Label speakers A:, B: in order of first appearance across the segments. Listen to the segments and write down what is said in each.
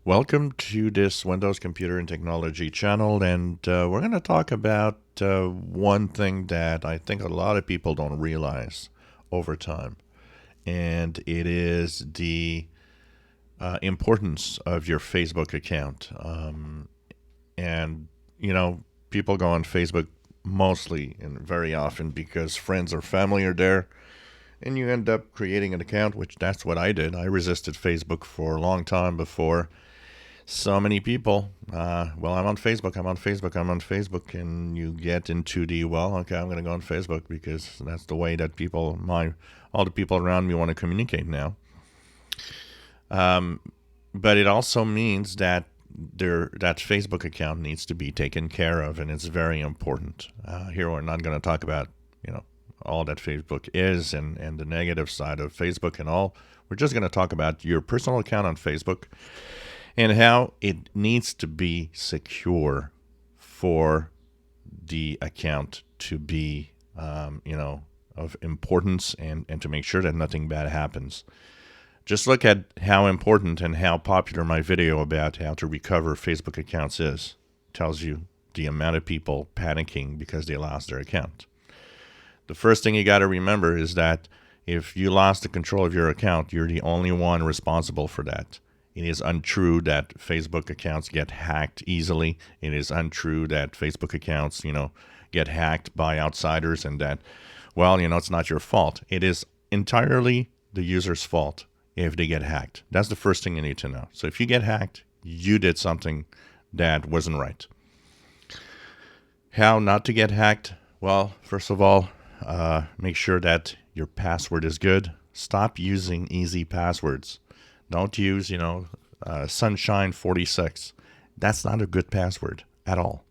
A: Welcome to this Windows Computer and Technology channel, and we're going to talk about one thing that I think a lot of people don't realize over time, and it is the importance of your Facebook account. And, you know, people go on Facebook mostly and very often because friends or family are there, and you end up creating an account, which that's what I did. I resisted Facebook for a long time before so many people, well, I'm on Facebook, I'm on Facebook, I'm on Facebook, and you get into the, well, okay, I'm going to go on Facebook because that's the way that all the people around me want to communicate now. But it also means that that Facebook account needs to be taken care of, and it's very important. Here we're not going to talk about, all that Facebook is and the negative side of Facebook and all. We're just going to talk about your personal account on Facebook and how it needs to be secure for the account to be, of importance and to make sure that nothing bad happens. Just look at how important and how popular my video about how to recover Facebook accounts is. It tells you the amount of people panicking because they lost their account. The first thing you got to remember is that if you lost the control of your account, you're the only one responsible for that. It is untrue that Facebook accounts get hacked easily. It is untrue that Facebook accounts, get hacked by outsiders and that, well, it's not your fault. It is entirely the user's fault if they get hacked. That's the first thing you need to know. So if you get hacked, you did something that wasn't right. How not to get hacked? Well, first of all, make sure that your password is good. Stop using easy passwords. Don't use, Sunshine46. That's not a good password at all.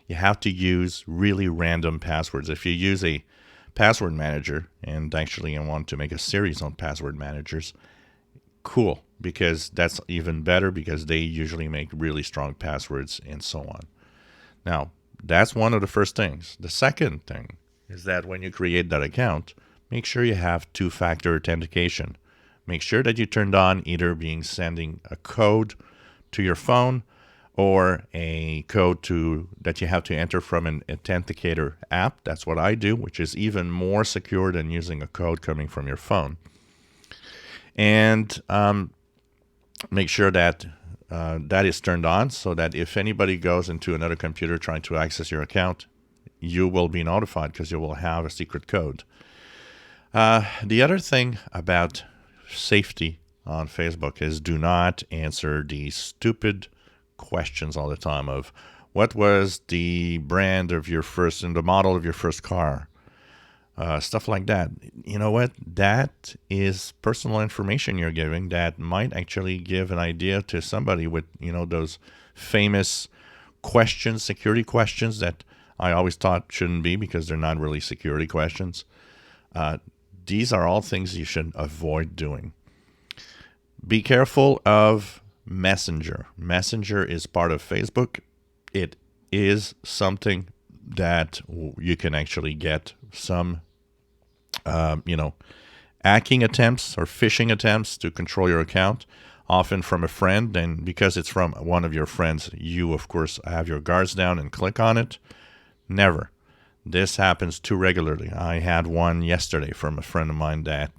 A: You have to use really random passwords. If you use a password manager, and actually I want to make a series on password managers, cool, because that's even better because they usually make really strong passwords and so on. Now, that's one of the first things. The second thing is that when you create that account, make sure you have two-factor authentication. Make sure that you turned on either being sending a code to your phone or a code that you have to enter from an authenticator app. That's what I do, which is even more secure than using a code coming from your phone. And make sure that that is turned on so that if anybody goes into another computer trying to access your account, you will be notified because you will have a secret code. The other thing about safety on Facebook is do not answer these stupid questions all the time of what was the brand of your first and the model of your first car, stuff like that. You know what? That is personal information you're giving that might actually give an idea to somebody with, those famous questions, security questions that I always thought shouldn't be because they're not really security questions. These are all things you should avoid doing. Be careful of Messenger. Messenger is part of Facebook. It is something that you can actually get some, hacking attempts or phishing attempts to control your account, often from a friend. And because it's from one of your friends, you, of course, have your guards down and click on it. Never. This happens too regularly. I had one yesterday from a friend of mine that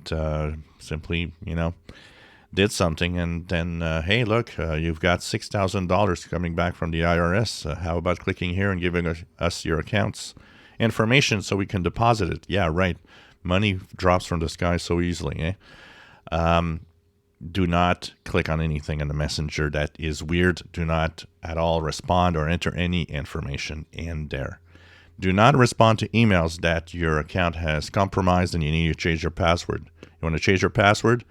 A: simply, did something and then, hey, look, you've got $6,000 coming back from the IRS. How about clicking here and giving us your account's information so we can deposit it? Yeah, right. Money drops from the sky so easily, eh? Do not click on anything in the messenger that is weird. Do not at all respond or enter any information in there. Do not respond to emails that your account has compromised and you need to change your password. You want to change your password?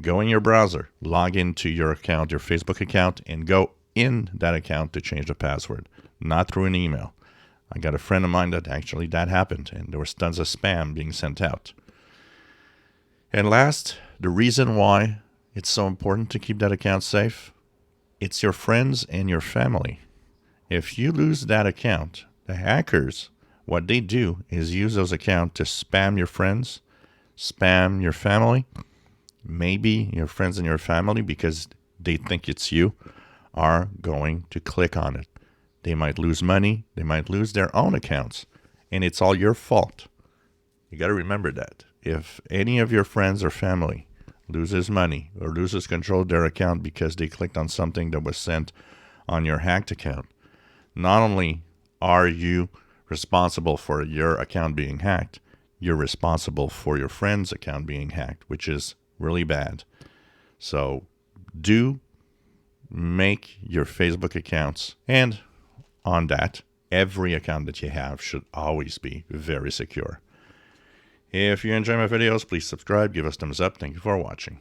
A: Go in your browser, log into your account, your Facebook account, and go in that account to change the password, not through an email. I got a friend of mine that actually that happened, and there was tons of spam being sent out. And last, the reason why it's so important to keep that account safe, it's your friends and your family. If you lose that account, the hackers, what they do is use those accounts to spam your friends, spam your family, maybe your friends and your family because they think it's you, are going to click on it. They might lose money. They might lose their own accounts. And it's all your fault. You got to remember that. If any of your friends or family loses money or loses control of their account because they clicked on something that was sent on your hacked account, not only are you responsible for your account being hacked, you're responsible for your friend's account being hacked, which is really bad. So do make your Facebook accounts, and on that, every account that you have should always be very secure. If you enjoy my videos, please subscribe, give us thumbs up. Thank you for watching.